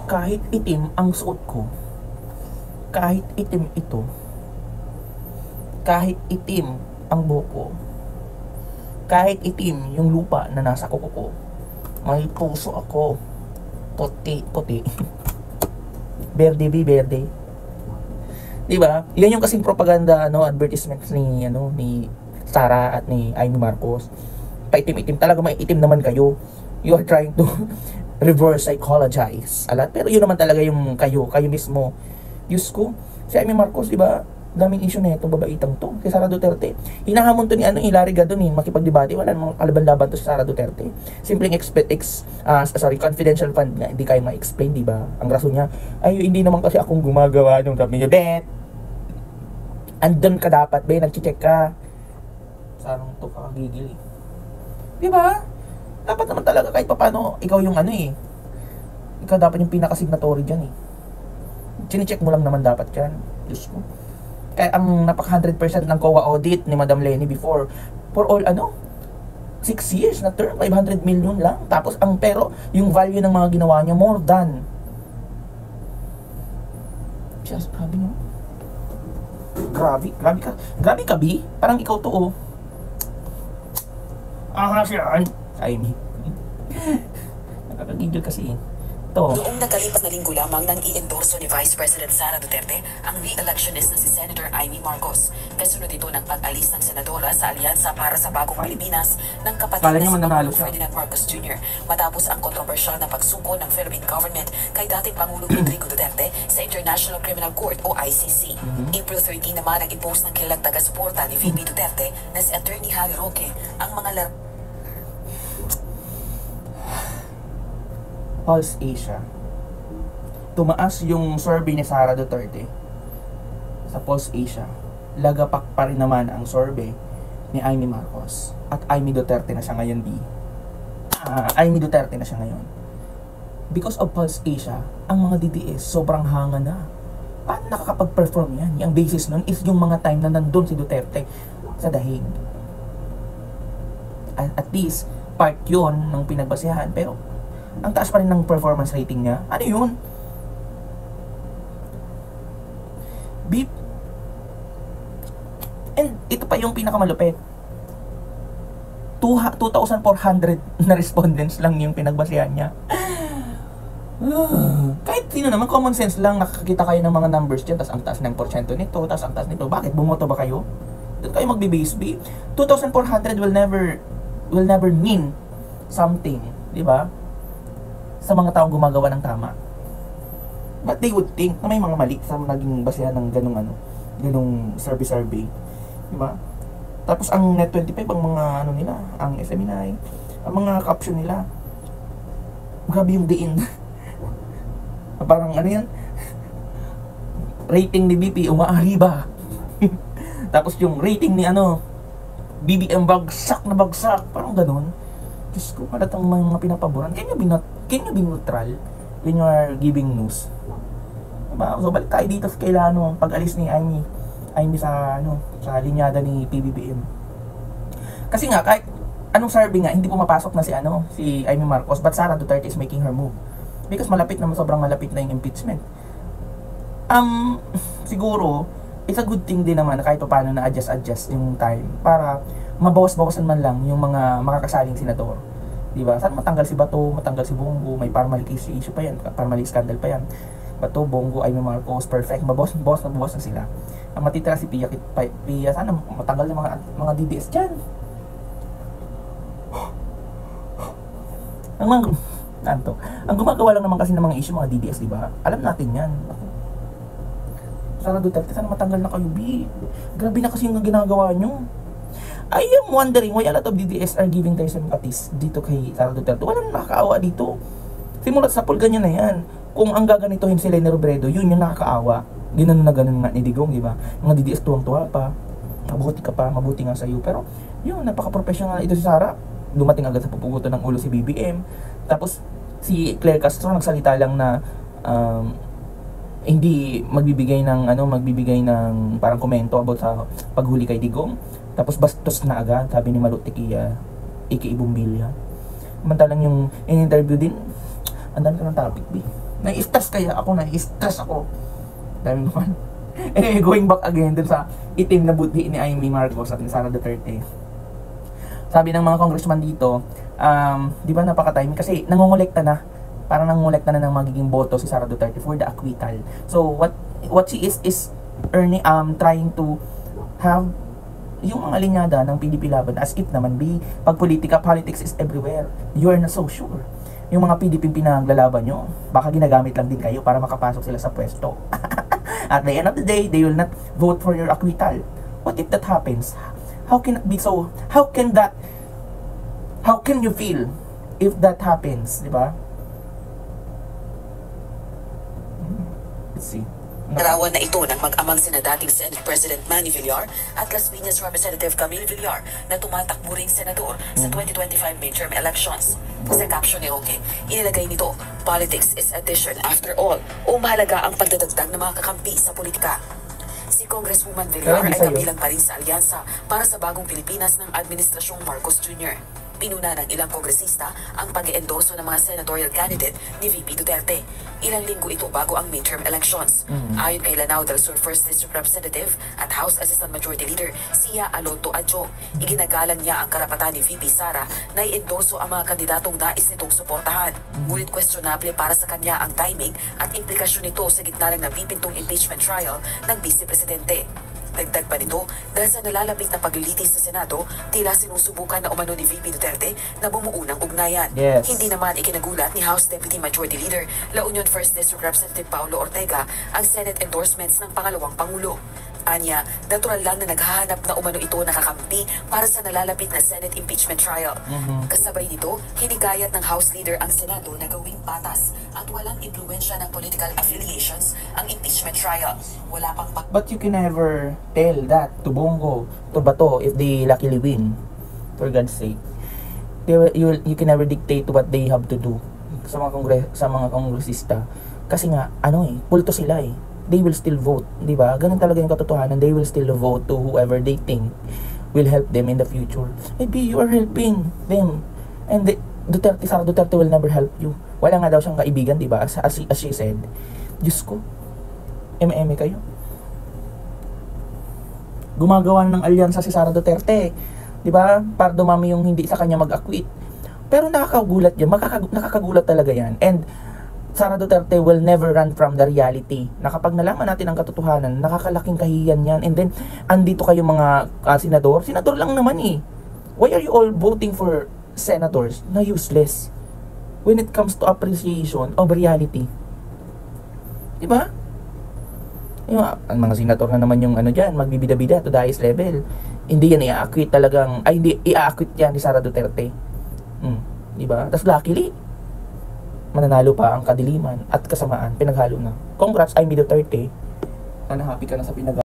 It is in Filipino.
kahit itim ang suot ko, kahit itim ito, kahit itim ang buhok ko, kahit itim yung lupa na nasa kuko ko, may puso ako. Puti. Berde berde. Diba? Yan yung kasing propaganda, advertisements ni Sara at ni Amy Marcos. Paitim-itim talaga, may itim naman kayo. You are trying to reverse psychologize a lot. Pero yun naman talaga yung kayo mismo. Diyos ko, si Amy Marcos, diba? Daming issue na itong babaitang to. Si Sara Duterte. Hinahamon to ni Hilary Gadonin, makipagdebate. Wala namang kalaban-laban to si Sara Duterte. Simpleng confidential fund nga. Hindi kayo ma-explain, diba? Ang rason niya, ay, hindi naman kasi akong gumagawa nung sabi niya, bet! Andun ka dapat, be, nag-check ka. Sarang to kakagigil eh. Diba? Dapat naman talaga kahit papano, ikaw yung ikaw dapat yung pinaka-signatory dyan eh. Chine-check mo lang naman dapat yan. Diyos ko. Kaya ang napaka 100% ng COA audit ni Madam Leni before, for all 6 years na term, 500 million lang. Tapos pero yung value ng mga ginawa niya more than. Just grabe no. Grabe ka, B. Parang ikaw to, oh. Siyan. Amy. Nakakagigil kasi. Noong nakalipas na linggo lamang nang i-endorso ni Vice President Sara Duterte ang re-electionist na si Senator Amy Marcos. Kasunod ito ng pag-alis ng senadora sa Alyansa para sa Bagong Pilipinas ng kapatid na si Pangulong Ferdinand Marcos Jr. matapos ang kontrobersyal na pagsuko ng Philippine government kay dating Pangulong Rodrigo Duterte sa International Criminal Court o ICC. April 13 naman ang i-post ng kilalang taga-suporta ni VP Duterte na si Attorney Harry Roque ang mga Pulse Asia. Tumaas yung survey ni Sara Duterte sa Pulse Asia. Lagapak pa rin naman ang survey ni Amy Marcos. At Amy Duterte na siya ngayon, Amy Duterte na siya ngayon. Because of Pulse Asia, ang mga DDS sobrang hanga na. Paano nakakapag-perform yan? Yung basis nun is yung mga time na nandun si Duterte sa dahig. At least, part yun ng pinagbasehan. Pero ang taas pa rin ng performance rating niya. Ano yun? Beep. And ito pa yung pinakamalupit. 2,400 na respondents lang yung pinagbasehan niya. Kahit sino naman, common sense lang, nakakita kayo ng mga numbers dyan, tas ang taas ng porsyento nito, tas ang taas nito. Bakit? Bumoto ba kayo? Doon kayo magbe-base B. 2,400 will never mean something. Diba? Sa mga taong gumagawa ng tama. But they would think na may mga mali sa naging basehan ng ganung survey. Diba? Tapos ang Net 25, ang mga nila, ang SMNI, ang mga caption nila, grabe yung diin. Parang yan? Rating ni BP, umaariba. Tapos yung rating ni BBM, bagsak na bagsak. Parang ganun. Diyos ko, palatang mga pinapaboran. Can you be neutral when you are giving news? Diba? So balik tayo dito sa kailan pag-alis ni Amy sa linyada ni PBBM. Kasi nga kahit anong survey nga hindi pumapasok na si Amy Marcos, but Sara Duterte is making her move because sobrang malapit na yung impeachment. Siguro it's a good thing din naman kahit paano na adjust yung time para mabawas-bawasan man lang yung mga makakasaling senador. Diba? Saan matanggal si Bato, matanggal si Bongo, may parmalik issue pa yan, parmalik scandal pa yan. Bato, Bongo, Amy Marcos, perfect, mabawas na sila. Ang matitira si Pia, sana matanggal ng mga DDS dyan. Ang gumagawa lang naman kasi ng mga issue, mga DDS, diba? Alam natin yan. Sara Duterte, sana matanggal na kayo, B. Grabe na kasi yung ginagawa nyo. I am wondering why a lot of DDS are giving their sympathies dito kay Sara Duterte. Walang nakakaawa dito. Simulat sa pulga niya na yan. Kung ang gaganituhin si Leni Robredo, yun yung nakakaawa. Ginanon na ganun nga ni Digong, diba? Mga DDS tuwang-tuwa pa. Mabuti nga sa'yo. Pero, yun, napaka-professional ito si Sara. Dumating agad sa pupugutan ng ulo si BBM. Tapos, si Claire Castro nagsalita lang na hindi magbibigay ng parang komento about sa paghuli kay Digong. Tapos bastos na agad, sabi ni Malut Tequia, Iki Ibumbilya. Samantalang yung in-interview din, Ang dami ko ng topic, B. Nai-stress ako. Dami naman. Anyway, going back again dun sa itim na buti ni Amy Marcos at ni Sara Duterte. Sabi ng mga congressman dito, di ba napaka-timing? Kasi nangongolekta na. Parang nangongolekta na ng magiging boto si Sara Duterte for the acquittal. So, what she is earning, trying to have yung mga linyada ng PDP laban as if naman pag politics is everywhere. You are not so sure. Yung mga PDP pinaglalaban nyo, baka ginagamit lang din kayo para makapasok sila sa pwesto. At the end of the day, they will not vote for your acquittal. What if that happens? How can it be so? How can you feel if that happens, di ba? Let's see. Larawan na ito ng mag-amang sina dating Senate President Manny Villar at Las Piñas Representative Camille Villar na tumatakbo ring senador sa 2025 midterm elections. Sa caption ni Oke, inilagay nito, "Politics is addition after all," o mahalaga ang pagdadagdag ng mga kakampi sa politika. Si Congresswoman Villar ay kabilang pa rin sa alyansa para sa bagong Pilipinas ng Administrasyong Marcos Jr. Pinuna ng ilang kongresista ang pag-endorso ng mga senatorial candidate ni VP Duterte. Ilang linggo ito bago ang midterm elections. Ayon kay Lanao del Sur 1st District Representative at House Assistant Majority Leader Sia Alonto Adjo, iginagalang niya ang karapatan ni VP Sara na i-endorso ang mga kandidatong nais nitong suportahan. Ngunit questionable para sa kanya ang timing at implikasyon nito sa gitna ng napipintong impeachment trial ng Vice Presidente. Dagdag pa nito, dahil sa nalalapit na paglilitis sa Senado, tila sinusubukan na umano ni VP Duterte na bumuo ng ugnayan. Yes. Hindi naman ikinagulat ni House Deputy Majority Leader La Union 1st District Representative Paulo Ortega ang Senate endorsements ng pangalawang Pangulo. Anya, natural lang na naghahanap na umano ito nakakampi para sa nalalapit na Senate impeachment trial. Kasabay nito, hinikayat ng House Leader ang Senado na gawing patas at walang impluensya ng political affiliations ang impeachment trial. Wala pang But you can never tell that to Bongo, to Bato, if they luckily win. For God's sake. You can never dictate what they have to do sa mga kongresista. Kasi nga, pulto sila eh. They will still vote, di ba? Ganun talaga yung katotohanan. They will still vote to whoever they think will help them in the future. Maybe you are helping them. And Sara Duterte will never help you. Wala nga daw siyang kaibigan, di ba? As she said. Diyos ko, eme kayo. Gumagawa ng alyansa si Sara Duterte, di ba? Para dumami yung hindi sa kanya mag-acquit. Pero nakakagulat yan. Nakakagulat talaga yan. And Sara Duterte will never run from the reality. Na kapag nalaman natin ang katotohanan, nakakalaking kahiyan yan. And then, andito kayo mga senador. Senador lang naman eh. Why are you all voting for senators na useless when it comes to appreciation of reality? Diba? Ang mga senador na naman yung dyan, magbibida-bida to the highest level. Hindi yan i-acquit talagang, hindi i-acquit yan ni Sara Duterte. Diba? Tapos luckily, mananalo pa ang kadiliman at kasamaan, pinaghalo na. Congrats, Amy Duterte. Sana happy ka na sa